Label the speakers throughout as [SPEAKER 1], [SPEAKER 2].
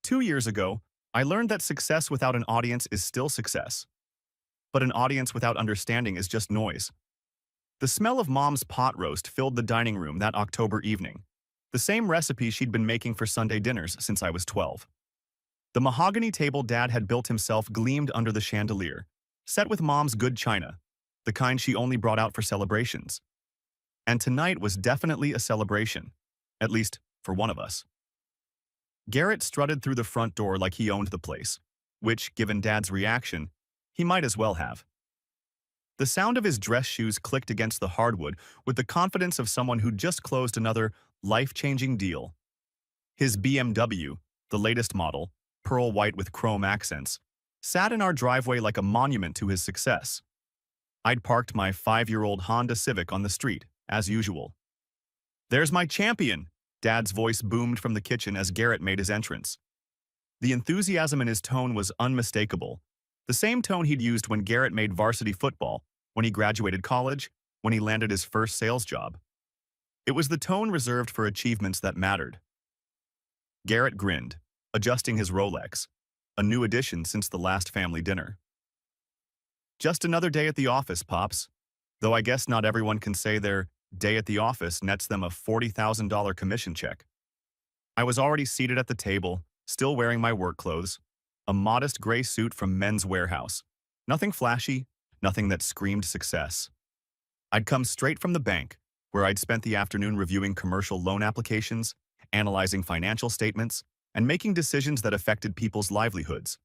[SPEAKER 1] 2 years ago, I learned that success without an audience is still success, but an audience without understanding is just noise. The smell of Mom's pot roast filled the dining room that October evening, the same recipe she'd been making for Sunday dinners since I was 12. The mahogany table Dad had built himself gleamed under the chandelier, set with Mom's good china, the kind she only brought out for celebrations. And tonight was definitely a celebration, at least for one of us. Garrett strutted through the front door like he owned the place, which, given Dad's reaction, he might as well have. The sound of his dress shoes clicked against the hardwood with the confidence of someone who'd just closed another life-changing deal. His BMW, the latest model, pearl white with chrome accents, sat in our driveway like a monument to his success. I'd parked my 5-year-old Honda Civic on the street, as usual. "There's my champion!" Dad's voice boomed from the kitchen as Garrett made his entrance. The enthusiasm in his tone was unmistakable, the same tone he'd used when Garrett made varsity football, when he graduated college, when he landed his first sales job. It was the tone reserved for achievements that mattered. Garrett grinned, adjusting his Rolex, a new addition since the last family dinner. "Just another day at the office, Pops. Though I guess not everyone can say their day at the office nets them a $40,000 commission check." I was already seated at the table, still wearing my work clothes, a modest gray suit from Men's Warehouse. Nothing flashy, nothing that screamed success. I'd come straight from the bank, where I'd spent the afternoon reviewing commercial loan applications, analyzing financial statements, and making decisions that affected people's livelihoods.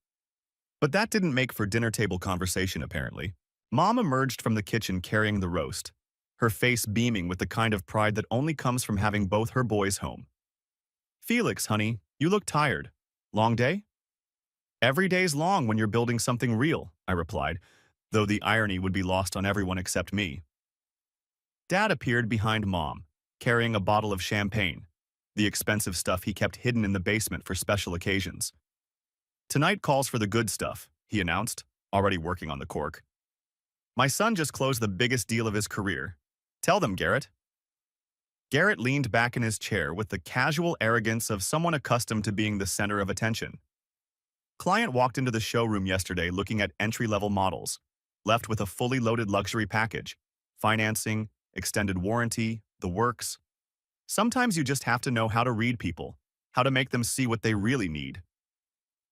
[SPEAKER 1] But that didn't make for dinner table conversation, apparently. Mom emerged from the kitchen carrying the roast, her face beaming with the kind of pride that only comes from having both her boys home. "Felix, honey, you look tired. Long day?" "Every day's long when you're building something real," I replied, though the irony would be lost on everyone except me. Dad appeared behind Mom, carrying a bottle of champagne, the expensive stuff he kept hidden in the basement for special occasions. "Tonight calls for the good stuff," he announced, already working on the cork. "My son just closed the biggest deal of his career. Tell them, Garrett." Garrett leaned back in his chair with the casual arrogance of someone accustomed to being the center of attention. "Client walked into the showroom yesterday looking at entry-level models, left with a fully loaded luxury package, financing, extended warranty, the works. Sometimes you just have to know how to read people, how to make them see what they really need."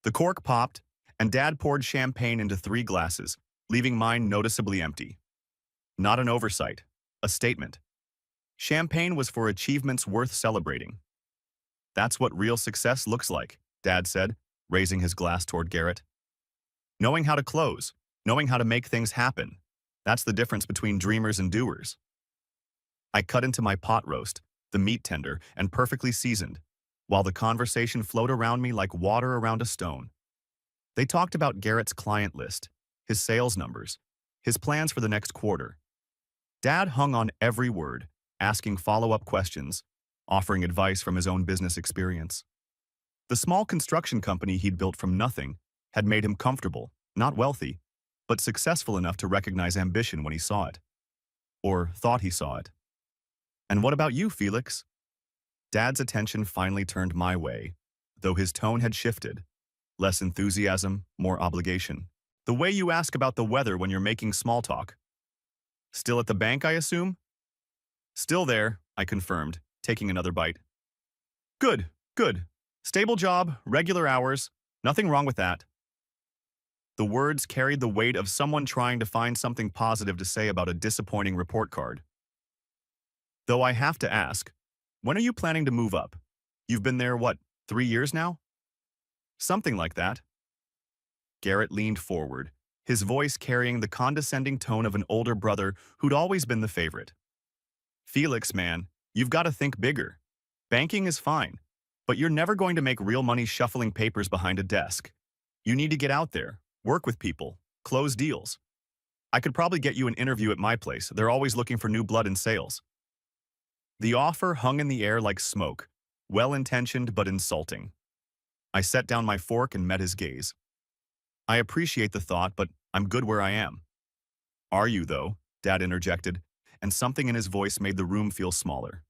[SPEAKER 1] The cork popped, and Dad poured champagne into 3 glasses, leaving mine noticeably empty. Not an oversight, a statement. Champagne was for achievements worth celebrating. "That's what real success looks like," Dad said, raising his glass toward Garrett. "Knowing how to close, knowing how to make things happen. That's the difference between dreamers and doers." I cut into my pot roast, the meat tender and perfectly seasoned, while the conversation flowed around me like water around a stone. They talked about Garrett's client list, his sales numbers, his plans for the next quarter. Dad hung on every word, asking follow-up questions, offering advice from his own business experience. The small construction company he'd built from nothing had made him comfortable, not wealthy, but successful enough to recognize ambition when he saw it. Or thought he saw it. "And what about you, Felix?" Dad's attention finally turned my way, though his tone had shifted. Less enthusiasm, more obligation. "The way you ask about the weather when you're making small talk." "Still at the bank, I assume?" "Still there," I confirmed, taking another bite. "Good, good. Stable job, regular hours. Nothing wrong with that." The words carried the weight of someone trying to find something positive to say about a disappointing report card. "Though I have to ask, when are you planning to move up? You've been there, what, 3 years now?" "Something like that." Garrett leaned forward, his voice carrying the condescending tone of an older brother who'd always been the favorite. "Felix, man, you've got to think bigger. Banking is fine, but you're never going to make real money shuffling papers behind a desk. You need to get out there, work with people, close deals. I could probably get you an interview at my place. They're always looking for new blood in sales." The offer hung in the air like smoke, well-intentioned but insulting. I set down my fork and met his gaze. "I appreciate the thought, but I'm good where I am." "Are you, though?" Dad interjected, and something in his voice made the room feel smaller.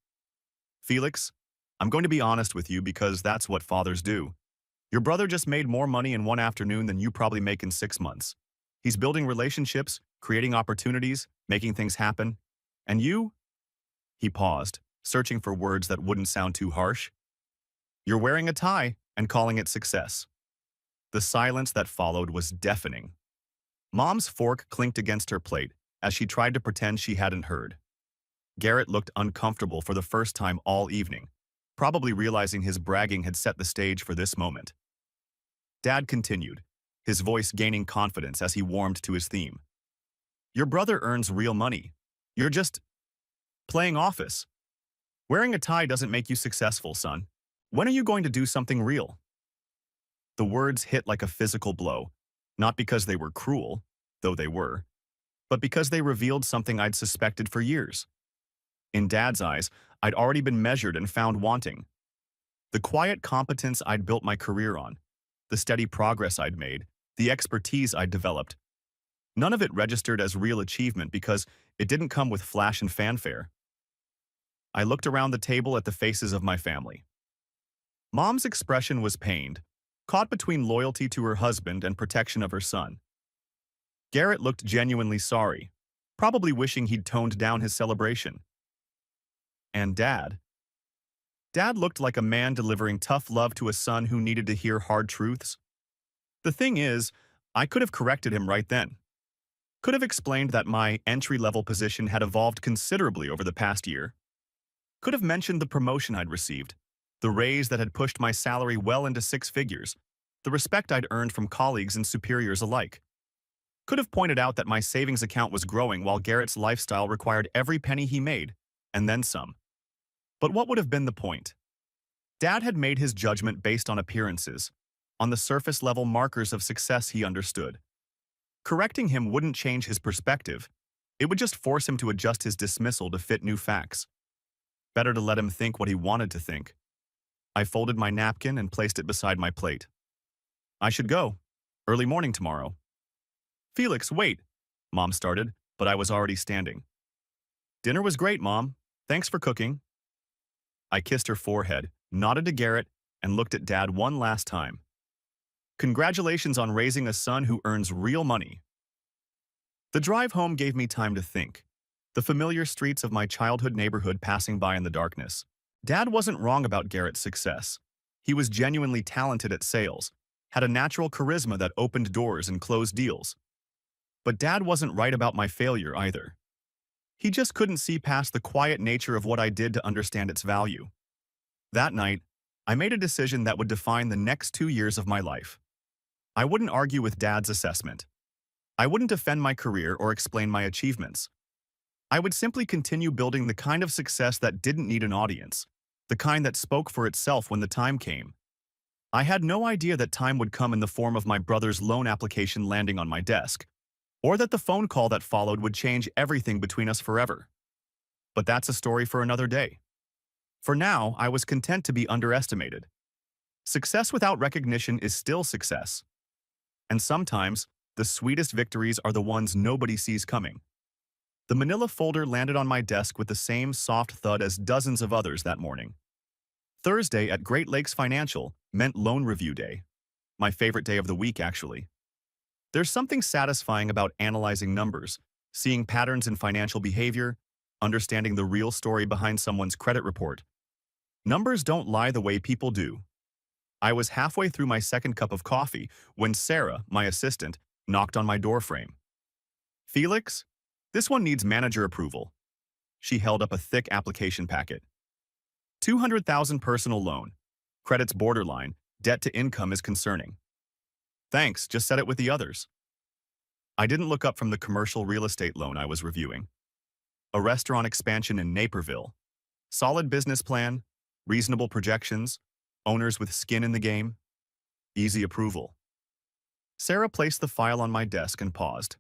[SPEAKER 1] "Felix, I'm going to be honest with you because that's what fathers do. Your brother just made more money in one afternoon than you probably make in 6 months. He's building relationships, creating opportunities, making things happen. And you? He paused, searching for words that wouldn't sound too harsh. You're wearing a tie and calling it success. The silence that followed was deafening. Mom's fork clinked against her plate as she tried to pretend she hadn't heard. Garrett looked uncomfortable for the first time all evening, probably realizing his bragging had set the stage for this moment. Dad continued, his voice gaining confidence as he warmed to his theme. Your brother earns real money. You're just playing office. Wearing a tie doesn't make you successful, son. When are you going to do something real? The words hit like a physical blow, not because they were cruel, though they were, but because they revealed something I'd suspected for years. In Dad's eyes, I'd already been measured and found wanting. The quiet competence I'd built my career on, the steady progress I'd made, the expertise I'd developed. None of it registered as real achievement because it didn't come with flash and fanfare. I looked around the table at the faces of my family. Mom's expression was pained, caught between loyalty to her husband and protection of her son. Garrett looked genuinely sorry, probably wishing he'd toned down his celebration. And Dad? Dad looked like a man delivering tough love to a son who needed to hear hard truths. The thing is, I could have corrected him right then. Could have explained that my entry-level position had evolved considerably over the past year. Could have mentioned the promotion I'd received, the raise that had pushed my salary well into 6 figures, the respect I'd earned from colleagues and superiors alike. Could have pointed out that my savings account was growing while Garrett's lifestyle required every penny he made, and then some. But what would have been the point? Dad had made his judgment based on appearances, on the surface-level markers of success he understood. Correcting him wouldn't change his perspective. It would just force him to adjust his dismissal to fit new facts. Better to let him think what he wanted to think. I folded my napkin and placed it beside my plate. I should go. Early morning tomorrow. Felix, wait, Mom started, but I was already standing. Dinner was great, Mom. Thanks for cooking. I kissed her forehead, nodded to Garrett, and looked at Dad one last time. Congratulations on raising a son who earns real money. The drive home gave me time to think, the familiar streets of my childhood neighborhood passing by in the darkness. Dad wasn't wrong about Garrett's success. He was genuinely talented at sales, had a natural charisma that opened doors and closed deals. But Dad wasn't right about my failure either. He just couldn't see past the quiet nature of what I did to understand its value. That night, I made a decision that would define the next 2 years of my life. I wouldn't argue with Dad's assessment. I wouldn't defend my career or explain my achievements. I would simply continue building the kind of success that didn't need an audience, the kind that spoke for itself when the time came. I had no idea that time would come in the form of my brother's loan application landing on my desk, or that the phone call that followed would change everything between us forever. But that's a story for another day. For now, I was content to be underestimated. Success without recognition is still success. And sometimes, the sweetest victories are the ones nobody sees coming. The manila folder landed on my desk with the same soft thud as dozens of others that morning. Thursday at Great Lakes Financial meant loan review day. My favorite day of the week, actually. There's something satisfying about analyzing numbers, seeing patterns in financial behavior, understanding the real story behind someone's credit report. Numbers don't lie the way people do. I was halfway through my second cup of coffee when Sarah, my assistant, knocked on my doorframe. Felix, this one needs manager approval. She held up a thick application packet. 200,000 personal loan. Credit's borderline. Debt to income is concerning. Thanks, just said it with the others. I didn't look up from the commercial real estate loan I was reviewing. A restaurant expansion in Naperville. Solid business plan, reasonable projections, owners with skin in the game. Easy approval. Sarah placed the file on my desk and paused.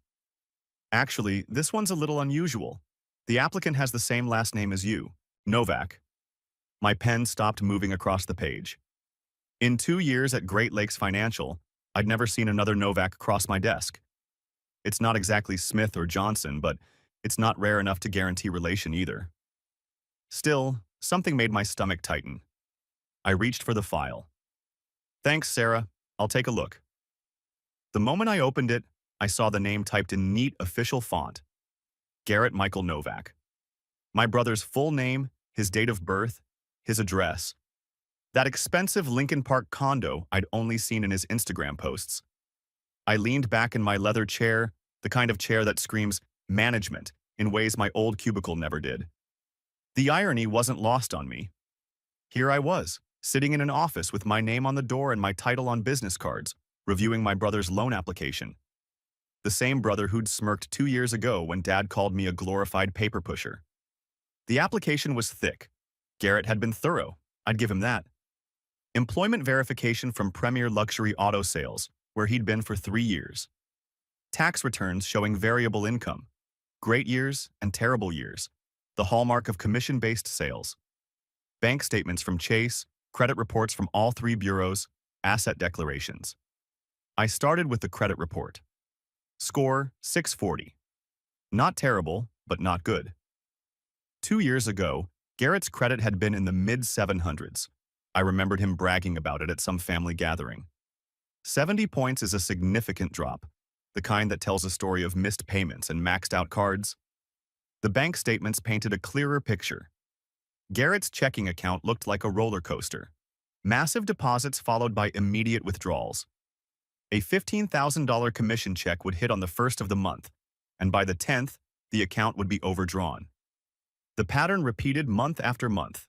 [SPEAKER 1] Actually, this one's a little unusual. The applicant has the same last name as you, Novak. My pen stopped moving across the page. In 2 years at Great Lakes Financial, I'd never seen another Novak cross my desk. It's not exactly Smith or Johnson, but it's not rare enough to guarantee relation either. Still, something made my stomach tighten. I reached for the file. Thanks, Sarah. I'll take a look. The moment I opened it, I saw the name typed in neat official font, Garrett Michael Novak. My brother's full name, his date of birth, his address. That expensive Lincoln Park condo I'd only seen in his Instagram posts. I leaned back in my leather chair, the kind of chair that screams management in ways my old cubicle never did. The irony wasn't lost on me. Here I was, sitting in an office with my name on the door and my title on business cards, reviewing my brother's loan application. The same brother who'd smirked 2 years ago when Dad called me a glorified paper pusher. The application was thick. Garrett had been thorough. I'd give him that. Employment verification from Premier Luxury Auto Sales, where he'd been for 3 years. Tax returns showing variable income. Great years and terrible years. The hallmark of commission-based sales. Bank statements from Chase, credit reports from all 3 bureaus, asset declarations. I started with the credit report. Score 640. Not terrible, but not good. 2 years ago, Garrett's credit had been in the mid-700s. I remembered him bragging about it at some family gathering. 70 points is a significant drop, the kind that tells a story of missed payments and maxed out cards. The bank statements painted a clearer picture. Garrett's checking account looked like a roller coaster. Massive deposits followed by immediate withdrawals. A $15,000 commission check would hit on the 1st of the month, and by the 10th, the account would be overdrawn. The pattern repeated month after month.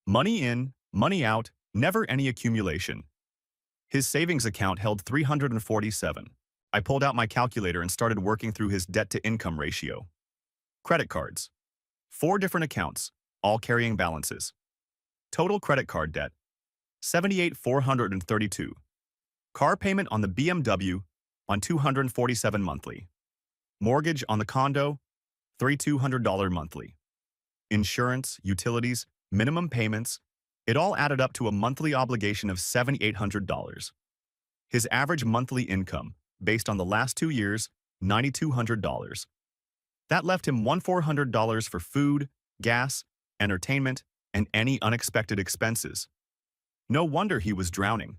[SPEAKER 1] Money in, money out, never any accumulation. His savings account held 347. I pulled out my calculator and started working through his debt-to-income ratio. Credit cards. 4 different accounts, all carrying balances. Total credit card debt, $78,432. Car payment on the BMW, on $247 monthly. Mortgage on the condo, $3,200 monthly. Insurance, utilities, minimum payments, it all added up to a monthly obligation of $7,800. His average monthly income, based on the last 2 years, $9,200. That left him $1,400 for food, gas, entertainment, and any unexpected expenses. No wonder he was drowning.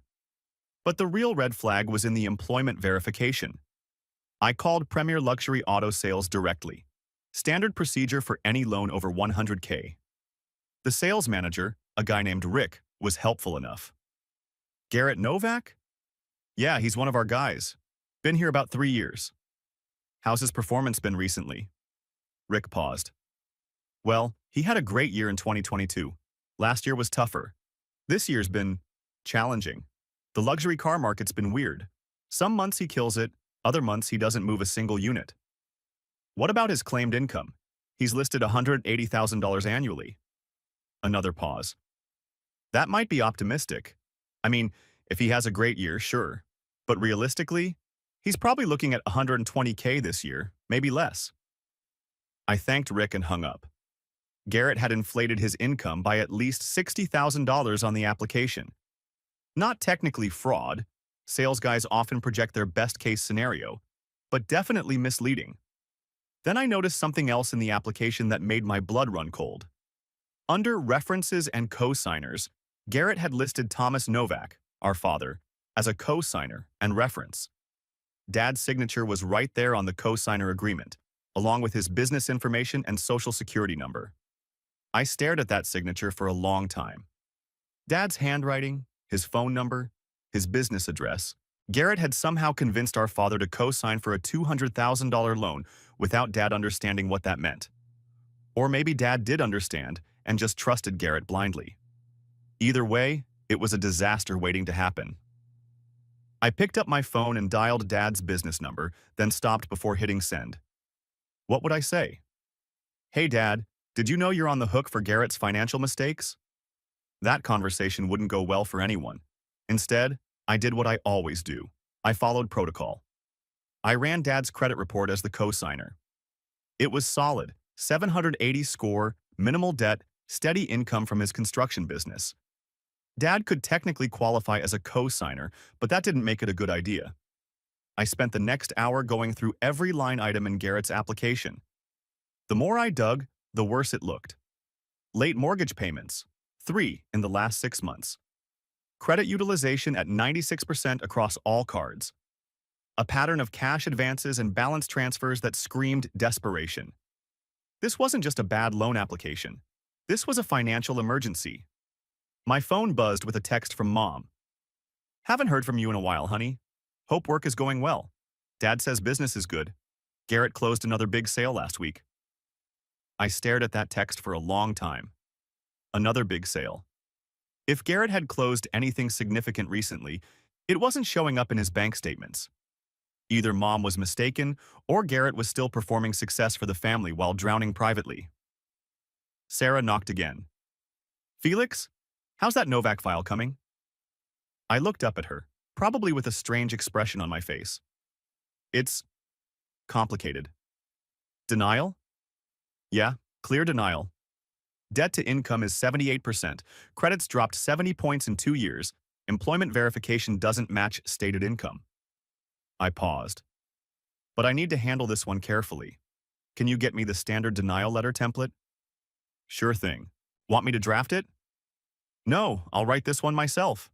[SPEAKER 1] But the real red flag was in the employment verification. I called Premier Luxury Auto Sales directly. Standard procedure for any loan over $100K. The sales manager, a guy named Rick, was helpful enough. Garrett Novak? Yeah, he's one of our guys. Been here about 3 years. How's his performance been recently? Rick paused. Well, he had a great year in 2022. Last year was tougher. This year's been challenging. The luxury car market's been weird. Some months he kills it, other months he doesn't move a single unit. What about his claimed income? He's listed $180,000 annually. Another pause. That might be optimistic. I mean, if he has a great year, sure. But realistically, he's probably looking at $120K this year, maybe less. I thanked Rick and hung up. Garrett had inflated his income by at least $60,000 on the application. Not technically fraud. Sales guys often project their best-case scenario, but definitely misleading. Then I noticed something else in the application that made my blood run cold. Under references and co-signers, Garrett had listed Thomas Novak, our father, as a co-signer and reference. Dad's signature was right there on the co-signer agreement, along with his business information and social security number. I stared at that signature for a long time. Dad's handwriting, his phone number, his business address. Garrett had somehow convinced our father to co-sign for a $200,000 loan without Dad understanding what that meant. Or maybe Dad did understand and just trusted Garrett blindly. Either way, it was a disaster waiting to happen. I picked up my phone and dialed Dad's business number, then stopped before hitting send. What would I say? Hey Dad, did you know you're on the hook for Garrett's financial mistakes? That conversation wouldn't go well for anyone. Instead, I did what I always do. I followed protocol. I ran Dad's credit report as the co-signer. It was solid, 780 score, minimal debt, steady income from his construction business. Dad could technically qualify as a co-signer, but that didn't make it a good idea. I spent the next hour going through every line item in Garrett's application. The more I dug, the worse it looked. Late mortgage payments, 3 in the last 6 months. Credit utilization at 96% across all cards. A pattern of cash advances and balance transfers that screamed desperation. This wasn't just a bad loan application. This was a financial emergency. My phone buzzed with a text from Mom. "Haven't heard from you in a while, honey. Hope work is going well. Dad says business is good. Garrett closed another big sale last week." I stared at that text for a long time. Another big sale. If Garrett had closed anything significant recently, it wasn't showing up in his bank statements. Either Mom was mistaken, or Garrett was still performing success for the family while drowning privately. Sarah knocked again. "Felix, how's that Novak file coming?" I looked up at her, probably with a strange expression on my face. "It's complicated." "Denial?" "Yeah, clear denial. Debt to income is 78%. Credits dropped 70 points in 2 years. Employment verification doesn't match stated income." I paused. "But I need to handle this one carefully. Can you get me the standard denial letter template?" "Sure thing. Want me to draft it?" "No, I'll write this one myself."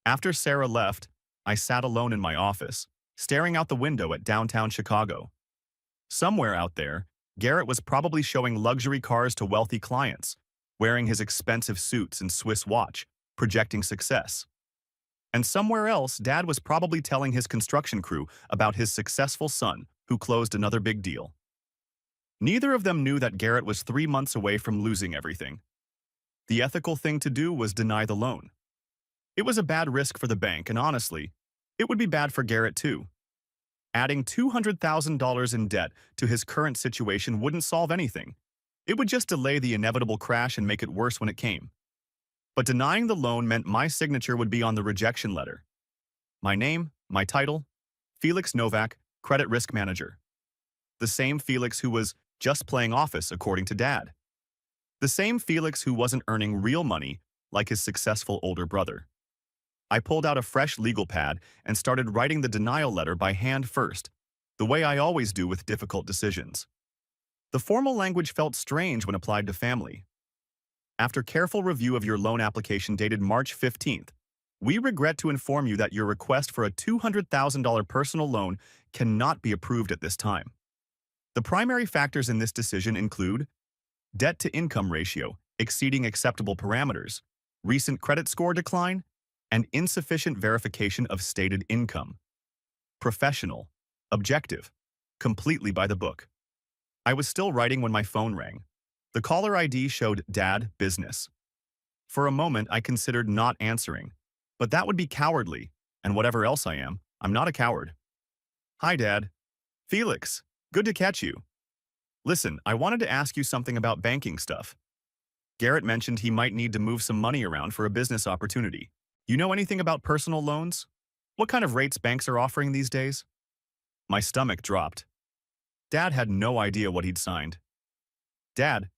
[SPEAKER 1] After Sarah left, I sat alone in my office, staring out the window at downtown Chicago. Somewhere out there, Garrett was probably showing luxury cars to wealthy clients, wearing his expensive suits and Swiss watch, projecting success. And somewhere else, Dad was probably telling his construction crew about his successful son, who closed another big deal. Neither of them knew that Garrett was 3 months away from losing everything. The ethical thing to do was deny the loan. It was a bad risk for the bank, and honestly, it would be bad for Garrett too. Adding $200,000 in debt to his current situation wouldn't solve anything. It would just delay the inevitable crash and make it worse when it came. But denying the loan meant my signature would be on the rejection letter. My name, my title, Felix Novak, Credit Risk Manager. The same Felix who was just playing office, according to Dad. The same Felix who wasn't earning real money like his successful older brother. I pulled out a fresh legal pad and started writing the denial letter by hand first, the way I always do with difficult decisions. The formal language felt strange when applied to family. "After careful review of your loan application dated March 15th, we regret to inform you that your request for a $200,000 personal loan cannot be approved at this time. The primary factors in this decision include debt-to-income ratio exceeding acceptable parameters, recent credit score decline, and insufficient verification of stated income. Professional, objective, completely by the book." I was still writing when my phone rang. The caller ID showed Dad Business. For a moment, I considered not answering, but that would be cowardly, and whatever else I am, I'm not a coward. "Hi, Dad. Felix, good to catch you. Listen, I wanted to ask you something about banking stuff. Garrett mentioned he might need to move some money around for a business opportunity. You know anything about personal loans? What kind of rates banks are offering these days?" My stomach dropped. Dad had no idea what he'd signed. "Dad,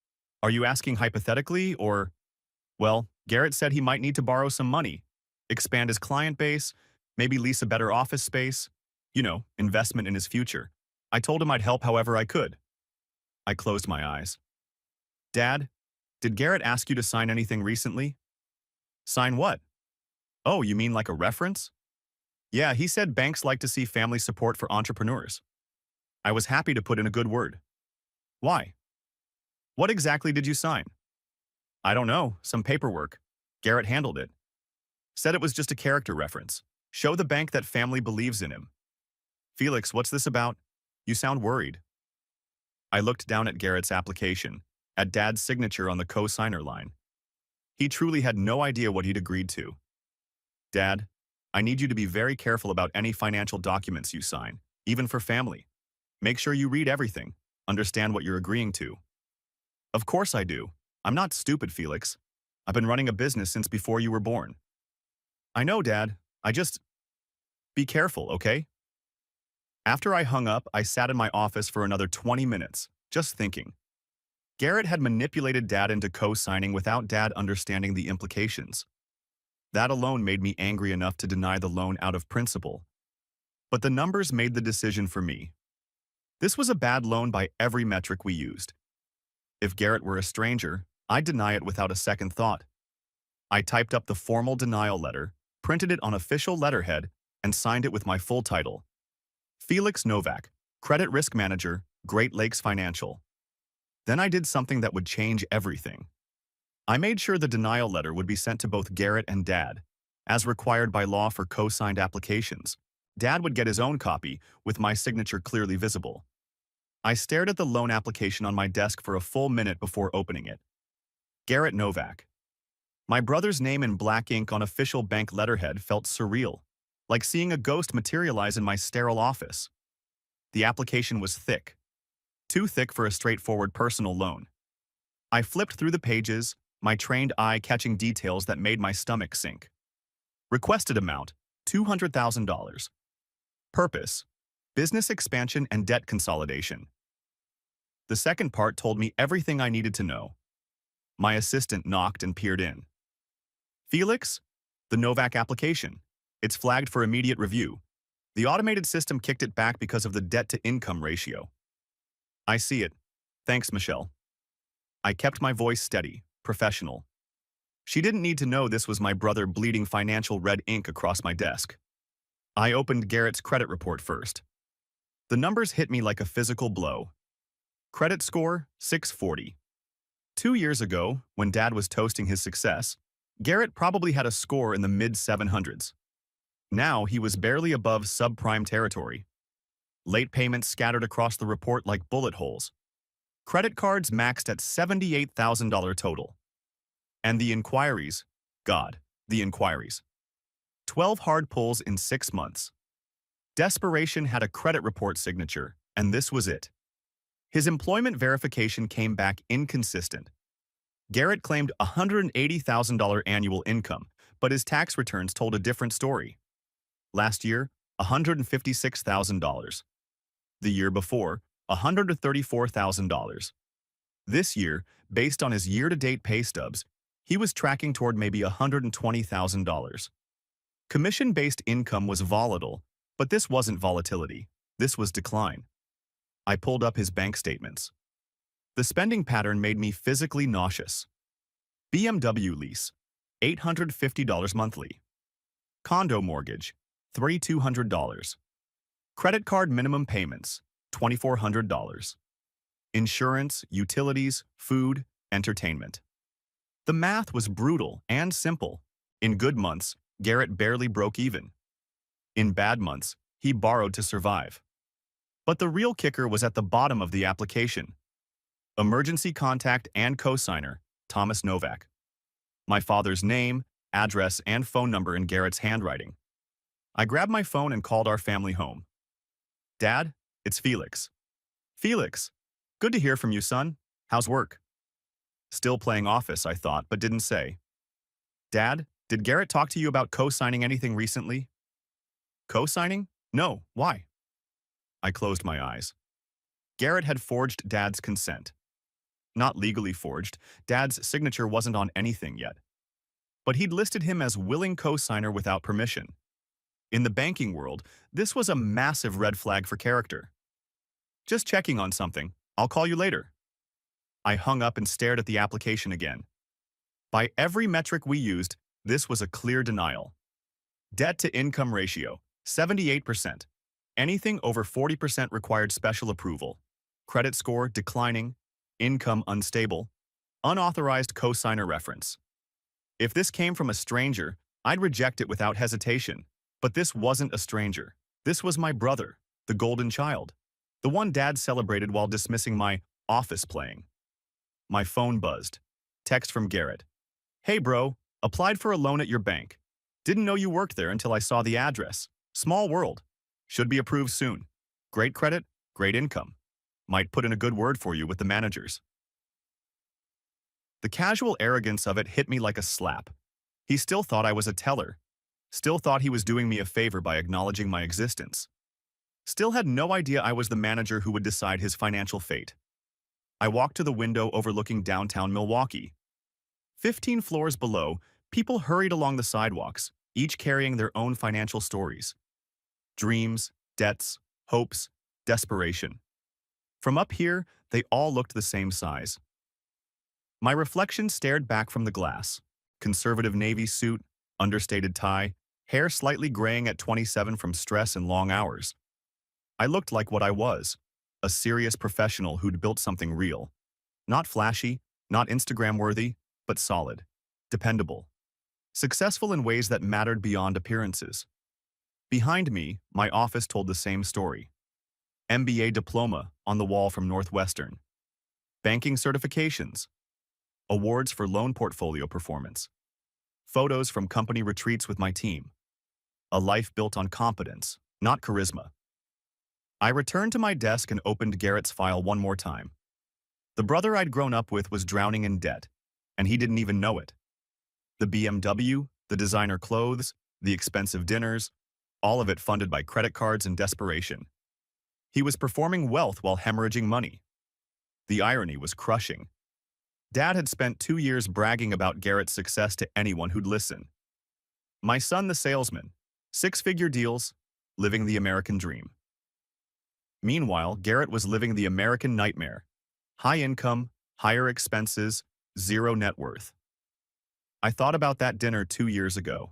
[SPEAKER 1] are you asking hypothetically or—" "Well, Garrett said he might need to borrow some money, expand his client base, maybe lease a better office space. You know, investment in his future. I told him I'd help however I could." I closed my eyes. "Dad, did Garrett ask you to sign anything recently?" "Sign what?" "Oh, you mean like a reference?" "Yeah, he said banks like to see family support for entrepreneurs." I was happy to put in a good word. "Why?" "What exactly did you sign?" "I don't know, some paperwork. Garrett handled it. Said it was just a character reference. Show the bank that family believes in him." "Felix, what's this about? You sound worried." I looked down at Garrett's application, at Dad's signature on the co-signer line. He truly had no idea what he'd agreed to. "Dad, I need you to be very careful about any financial documents you sign, even for family. Make sure you read everything, understand what you're agreeing to." "Of course I do. I'm not stupid, Felix. I've been running a business since before you were born." "I know, Dad. Be careful, okay?" After I hung up, I sat in my office for another 20 minutes, just thinking. Garrett had manipulated Dad into co-signing without Dad understanding the implications. That alone made me angry enough to deny the loan out of principle. But the numbers made the decision for me. This was a bad loan by every metric we used. If Garrett were a stranger, I'd deny it without a second thought. I typed up the formal denial letter, printed it on official letterhead, and signed it with my full title. Felix Novak, Credit Risk Manager, Great Lakes Financial. Then I did something that would change everything. I made sure the denial letter would be sent to both Garrett and Dad, as required by law for co-signed applications. Dad would get his own copy, with my signature clearly visible. I stared at the loan application on my desk for a full minute before opening it. Garrett Novak. My brother's name in black ink on official bank letterhead felt surreal, like seeing a ghost materialize in my sterile office. The application was thick. Too thick for a straightforward personal loan. I flipped through the pages, my trained eye catching details that made my stomach sink. Requested amount, $200,000. Purpose, business expansion and debt consolidation. The second part told me everything I needed to know. My assistant knocked and peered in. Felix? The Novak application. It's flagged for immediate review. The automated system kicked it back because of the debt-to-income ratio. I see it. Thanks, Michelle. I kept my voice steady, professional. She didn't need to know this was my brother bleeding financial red ink across my desk. I opened Garrett's credit report first. The numbers hit me like a physical blow. Credit score, 640. 2 years ago, when Dad was toasting his success, Garrett probably had a score in the mid-700s. Now he was barely above subprime territory. Late payments scattered across the report like bullet holes. Credit cards maxed at $78,000 total. And the inquiries, God, the inquiries. 12 hard pulls in 6 months. Desperation had a credit report signature, and this was it. His employment verification came back inconsistent. Garrett claimed $180,000 annual income, but his tax returns told a different story. Last year, $156,000. The year before, $134,000. This year, based on his year-to-date pay stubs, he was tracking toward maybe $120,000. Commission-based income was volatile, but this wasn't volatility. This was decline. I pulled up his bank statements. The spending pattern made me physically nauseous. BMW lease, $850 monthly. Condo mortgage, $3,200. Credit card minimum payments, $2,400. Insurance, utilities, food, entertainment. The math was brutal and simple. In good months, Garrett barely broke even. In bad months, he borrowed to survive. But the real kicker was at the bottom of the application. Emergency contact and cosigner, Thomas Novak. My father's name, address, and phone number in Garrett's handwriting. I grabbed my phone and called our family home. Dad, it's Felix. Felix, good to hear from you, son. How's work? Still playing office, I thought, but didn't say. Dad, did Garrett talk to you about co-signing anything recently? Co-signing? No, why? I closed my eyes. Garrett had forged Dad's consent. Not legally forged, Dad's signature wasn't on anything yet. But he'd listed him as willing co-signer without permission. In the banking world, this was a massive red flag for character. Just checking on something. I'll call you later. I hung up and stared at the application again. By every metric we used, this was a clear denial. Debt-to-income ratio, 78%. Anything over 40% required special approval. Credit score declining. Income unstable. Unauthorized cosigner reference. If this came from a stranger, I'd reject it without hesitation. But this wasn't a stranger. This was my brother, the golden child. The one Dad celebrated while dismissing my office playing. My phone buzzed. Text from Garrett. Hey bro, applied for a loan at your bank. Didn't know you worked there until I saw the address. Small world. Should be approved soon. Great credit, great income. Might put in a good word for you with the managers. The casual arrogance of it hit me like a slap. He still thought I was a teller. Still thought he was doing me a favor by acknowledging my existence. Still had no idea I was the manager who would decide his financial fate. I walked to the window overlooking downtown Milwaukee. 15 floors below, people hurried along the sidewalks, each carrying their own financial stories. Dreams, debts, hopes, desperation. From up here, they all looked the same size. My reflection stared back from the glass. conservative navy suit, understated tie, hair slightly graying at 27 from stress and long hours. I looked like what I was, a serious professional who'd built something real. Not flashy, not Instagram-worthy, but solid, dependable, successful in ways that mattered beyond appearances. Behind me, my office told the same story. MBA diploma on the wall from Northwestern. Banking certifications. Awards for loan portfolio performance. Photos from company retreats with my team. A life built on competence, not charisma. I returned to my desk and opened Garrett's file one more time. The brother I'd grown up with was drowning in debt, and he didn't even know it. The BMW, the designer clothes, the expensive dinners, all of it funded by credit cards and desperation. He was performing wealth while hemorrhaging money. The irony was crushing. Dad had spent 2 years bragging about Garrett's success to anyone who'd listen. My son the salesman, 6-figure deals, living the American dream. Meanwhile, Garrett was living the American nightmare. High income, higher expenses, zero net worth. I thought about that dinner 2 years ago.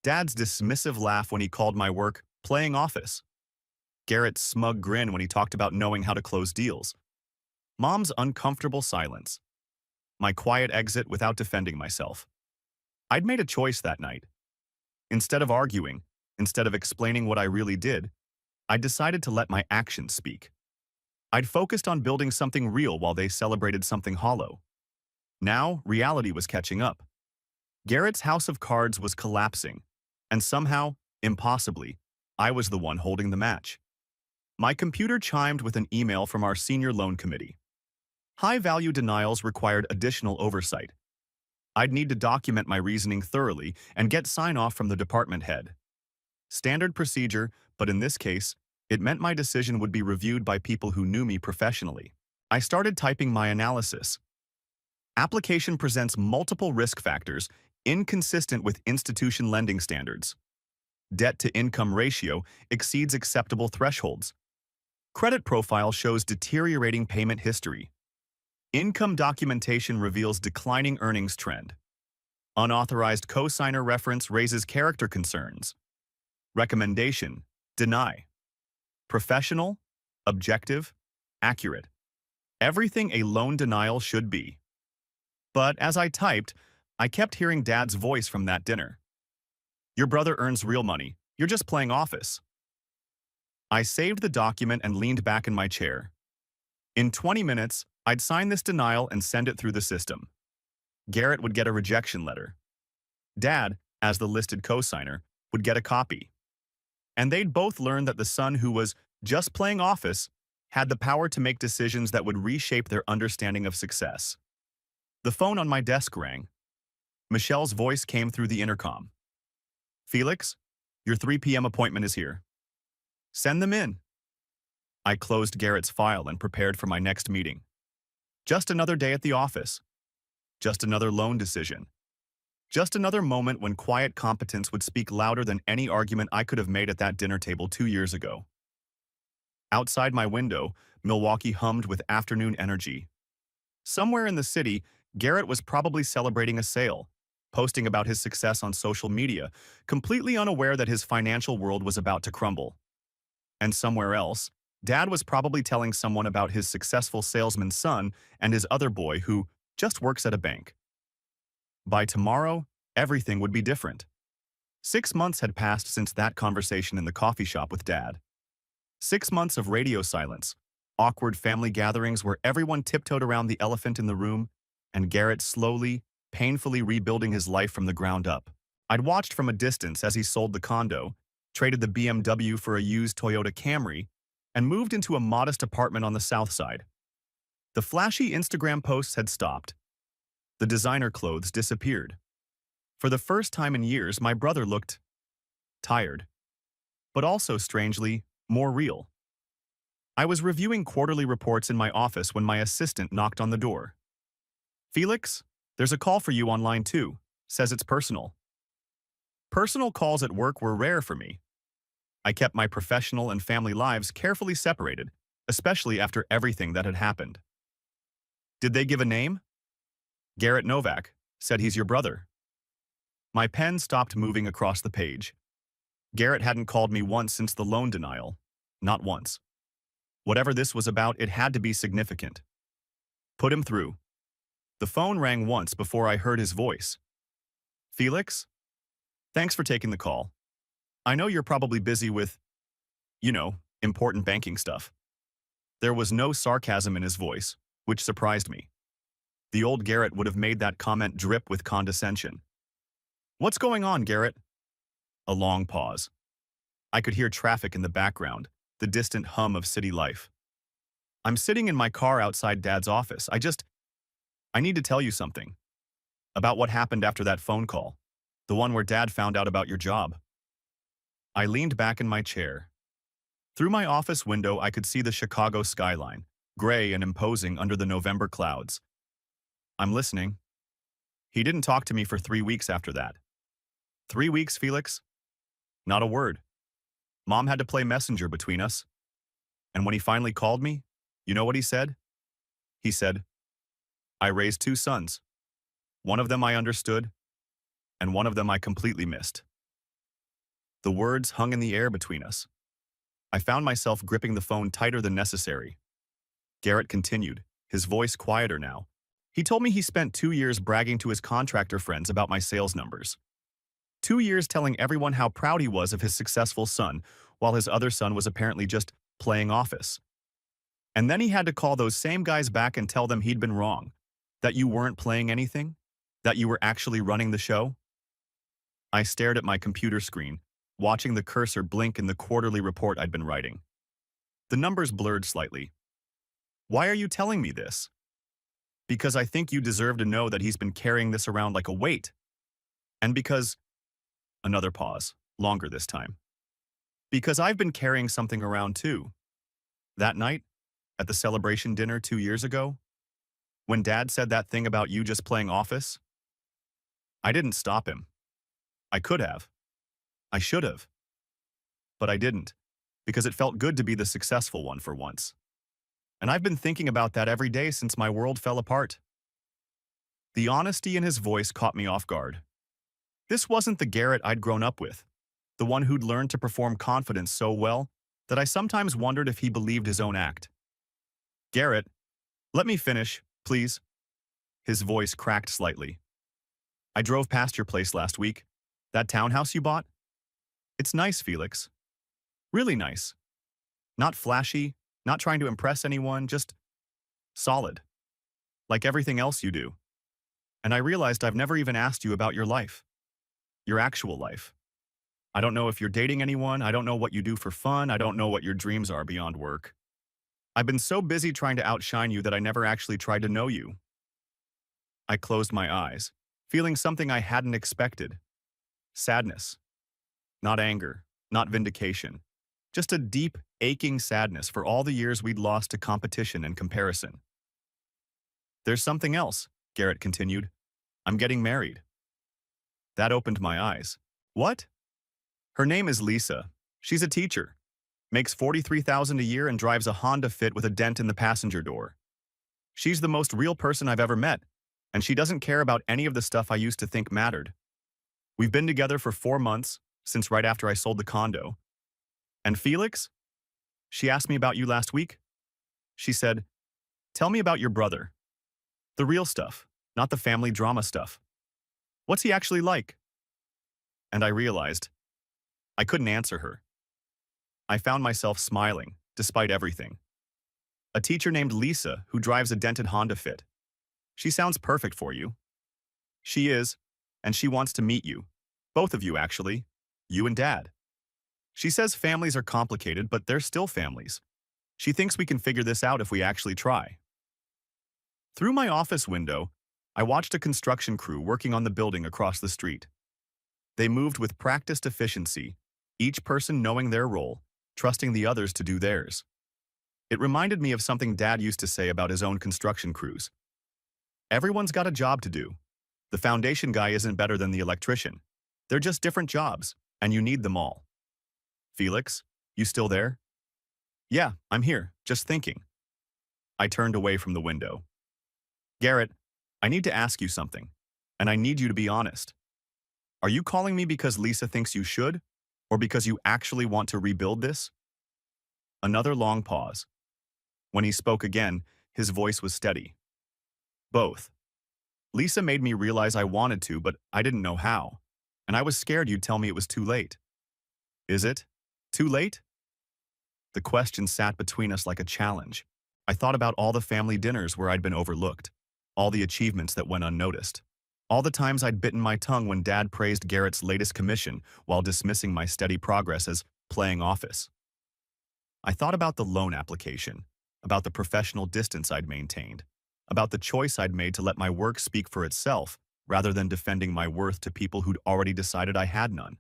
[SPEAKER 1] Dad's dismissive laugh when he called my work playing office. Garrett's smug grin when he talked about knowing how to close deals. Mom's uncomfortable silence. My quiet exit without defending myself. I'd made a choice that night. Instead of arguing, instead of explaining what I really did, I decided to let my actions speak. I'd focused on building something real while they celebrated something hollow. Now, reality was catching up. Garrett's house of cards was collapsing, and somehow, impossibly, I was the one holding the match. My computer chimed with an email from our senior loan committee. High-value denials required additional oversight. I'd need to document my reasoning thoroughly and get sign-off from the department head. Standard procedure, but in this case, it meant my decision would be reviewed by people who knew me professionally. I started typing my analysis. Application presents multiple risk factors inconsistent with institution lending standards. Debt-to-income ratio exceeds acceptable thresholds. Credit profile shows deteriorating payment history. Income documentation reveals declining earnings trend. Unauthorized cosigner reference raises character concerns. Recommendation: deny. Professional, objective, accurate. Everything a loan denial should be. But as I typed, I kept hearing Dad's voice from that dinner. Your brother earns real money. You're just playing office. I saved the document and leaned back in my chair. In 20 minutes, I'd sign this denial and send it through the system. Garrett would get a rejection letter. Dad, as the listed cosigner, would get a copy. And they'd both learn that the son who was just playing office had the power to make decisions that would reshape their understanding of success. The phone on my desk rang. Michelle's voice came through the intercom. Felix, your 3 p.m. appointment is here. Send them in. I closed Garrett's file and prepared for my next meeting. Just another day at the office. Just another loan decision. Just another moment when quiet competence would speak louder than any argument I could have made at that dinner table 2 years ago. Outside my window, Milwaukee hummed with afternoon energy. Somewhere in the city, Garrett was probably celebrating a sale, posting about his success on social media, completely unaware that his financial world was about to crumble. And somewhere else, Dad was probably telling someone about his successful salesman's son and his other boy who just works at a bank. By tomorrow, everything would be different. 6 months had passed since that conversation in the coffee shop with Dad. 6 months of radio silence, awkward family gatherings where everyone tiptoed around the elephant in the room, and Garrett slowly, painfully rebuilding his life from the ground up. I'd watched from a distance as he sold the condo, traded the BMW for a used Toyota Camry, and moved into a modest apartment on the south side. The flashy Instagram posts had stopped. The designer clothes disappeared. For the first time in years, my brother looked tired, but also, strangely, more real. I was reviewing quarterly reports in my office when my assistant knocked on the door. Felix, there's a call for you on line 2. Says it's personal. Personal calls at work were rare for me. I kept my professional and family lives carefully separated, especially after everything that had happened. Did they give a name? Garrett Novak said he's your brother. My pen stopped moving across the page. Garrett hadn't called me once since the loan denial. Not once. Whatever this was about, it had to be significant. Put him through. The phone rang once before I heard his voice. Felix? Thanks for taking the call. I know you're probably busy with, important banking stuff. There was no sarcasm in his voice, which surprised me. The old Garrett would have made that comment drip with condescension. What's going on, Garrett? A long pause. I could hear traffic in the background, the distant hum of city life. I'm sitting in my car outside Dad's office. I need to tell you something. About what happened after that phone call. The one where Dad found out about your job. I leaned back in my chair. Through my office window, I could see the Chicago skyline, gray and imposing under the November clouds. I'm listening. He didn't talk to me for 3 weeks after that. 3 weeks, Felix? Not a word. Mom had to play messenger between us. And when he finally called me, you know what he said? He said, I raised 2 sons. One of them I understood, and one of them I completely missed. The words hung in the air between us. I found myself gripping the phone tighter than necessary. Garrett continued, his voice quieter now. He told me he spent 2 years bragging to his contractor friends about my sales numbers. 2 years telling everyone how proud he was of his successful son, while his other son was apparently just playing office. And then he had to call those same guys back and tell them he'd been wrong, that you weren't playing anything, that you were actually running the show. I stared at my computer screen, watching the cursor blink in the quarterly report I'd been writing. The numbers blurred slightly. Why are you telling me this? Because I think you deserve to know that he's been carrying this around like a weight. And because... Another pause, longer this time. Because I've been carrying something around too. That night, at the celebration dinner 2 years ago, when Dad said that thing about you just playing office, I didn't stop him. I could have. I should have. But I didn't, because it felt good to be the successful one for once. And I've been thinking about that every day since my world fell apart. The honesty in his voice caught me off guard. This wasn't the Garrett I'd grown up with, the one who'd learned to perform confidence so well that I sometimes wondered if he believed his own act. Garrett, let me finish, please. His voice cracked slightly. I drove past your place last week. That townhouse you bought? It's nice, Felix. Really nice. Not flashy, not trying to impress anyone, just solid. Like everything else you do. And I realized I've never even asked you about your life. Your actual life. I don't know if you're dating anyone, I don't know what you do for fun, I don't know what your dreams are beyond work. I've been so busy trying to outshine you that I never actually tried to know you. I closed my eyes, feeling something I hadn't expected. Sadness. Not anger, not vindication. Just a deep, aching sadness for all the years we'd lost to competition and comparison. There's something else, Garrett continued. I'm getting married. That opened my eyes. What? Her name is Lisa. She's a teacher. Makes $43,000 a year and drives a Honda Fit with a dent in the passenger door. She's the most real person I've ever met, and she doesn't care about any of the stuff I used to think mattered. We've been together for 4 months, since right after I sold the condo. And Felix? She asked me about you last week. She said, tell me about your brother. The real stuff, not the family drama stuff. What's he actually like? And I realized I couldn't answer her. I found myself smiling, despite everything. A teacher named Lisa who drives a dented Honda Fit. She sounds perfect for you. She is, and she wants to meet you. Both of you, actually. You and Dad. She says families are complicated, but they're still families. She thinks we can figure this out if we actually try. Through my office window, I watched a construction crew working on the building across the street. They moved with practiced efficiency, each person knowing their role, trusting the others to do theirs. It reminded me of something Dad used to say about his own construction crews. Everyone's got a job to do. The foundation guy isn't better than the electrician. They're just different jobs, and you need them all. Felix, you still there? Yeah, I'm here, just thinking. I turned away from the window. Garrett, I need to ask you something, and I need you to be honest. Are you calling me because Lisa thinks you should? Or because you actually want to rebuild this? Another long pause. When he spoke again, his voice was steady. Both. Lisa made me realize I wanted to, but I didn't know how. And I was scared you'd tell me it was too late. Is it? Too late? The question sat between us like a challenge. I thought about all the family dinners where I'd been overlooked, all the achievements that went unnoticed, all the times I'd bitten my tongue when Dad praised Garrett's latest commission while dismissing my steady progress as playing office. I thought about the loan application, about the professional distance I'd maintained, about the choice I'd made to let my work speak for itself rather than defending my worth to people who'd already decided I had none.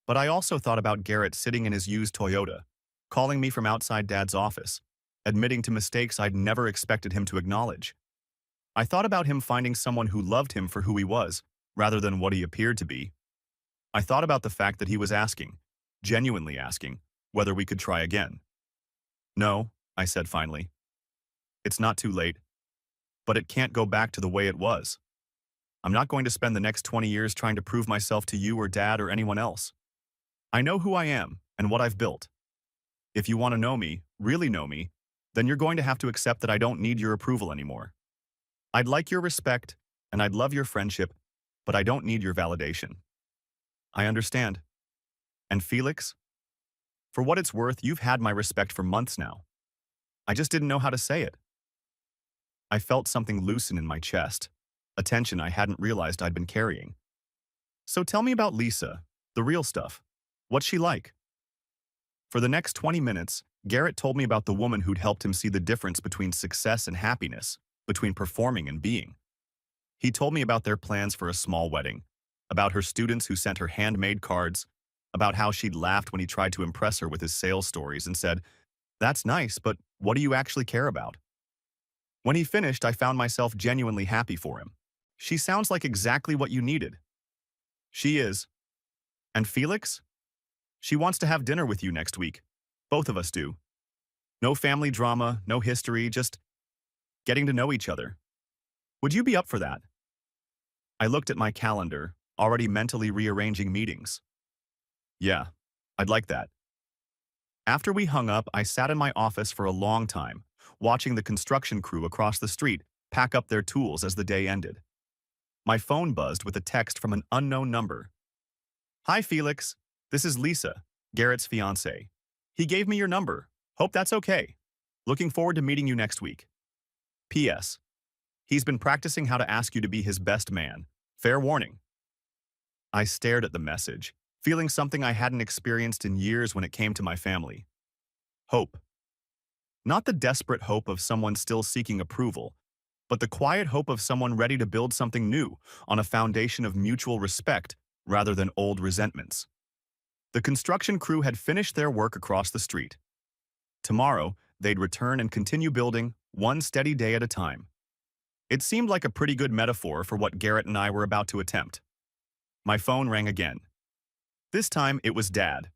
[SPEAKER 1] But I also thought about Garrett sitting in his used Toyota, calling me from outside Dad's office, admitting to mistakes I'd never expected him to acknowledge. I thought about him finding someone who loved him for who he was, rather than what he appeared to be. I thought about the fact that he was asking, genuinely asking, whether we could try again. No, I said finally. It's not too late, but it can't go back to the way it was. I'm not going to spend the next 20 years trying to prove myself to you or Dad or anyone else. I know who I am and what I've built. If you want to know me, really know me, then you're going to have to accept that I don't need your approval anymore. I'd like your respect, and I'd love your friendship, but I don't need your validation. I understand. And Felix? For what it's worth, you've had my respect for months now. I just didn't know how to say it. I felt something loosen in my chest, a tension I hadn't realized I'd been carrying. So tell me about Lisa, the real stuff. What's she like? For the next 20 minutes, Garrett told me about the woman who'd helped him see the difference between success and happiness, between performing and being. He told me about their plans for a small wedding, about her students who sent her handmade cards, about how she'd laughed when he tried to impress her with his sales stories and said, "That's nice, but what do you actually care about?" When he finished, I found myself genuinely happy for him. She sounds like exactly what you needed. She is. And Felix? She wants to have dinner with you next week. Both of us do. No family drama, no history, just getting to know each other. Would you be up for that? I looked at my calendar, already mentally rearranging meetings. Yeah, I'd like that. After we hung up, I sat in my office for a long time, watching the construction crew across the street pack up their tools as the day ended. My phone buzzed with a text from an unknown number. "Hi, Felix. This is Lisa, Garrett's fiancée. He gave me your number. Hope that's okay. Looking forward to meeting you next week. P.S. He's been practicing how to ask you to be his best man. Fair warning." I stared at the message, feeling something I hadn't experienced in years when it came to my family. Hope. Not the desperate hope of someone still seeking approval, but the quiet hope of someone ready to build something new on a foundation of mutual respect rather than old resentments. The construction crew had finished their work across the street. Tomorrow, they'd return and continue building, one steady day at a time. It seemed like a pretty good metaphor for what Garrett and I were about to attempt. My phone rang again. This time, it was Dad.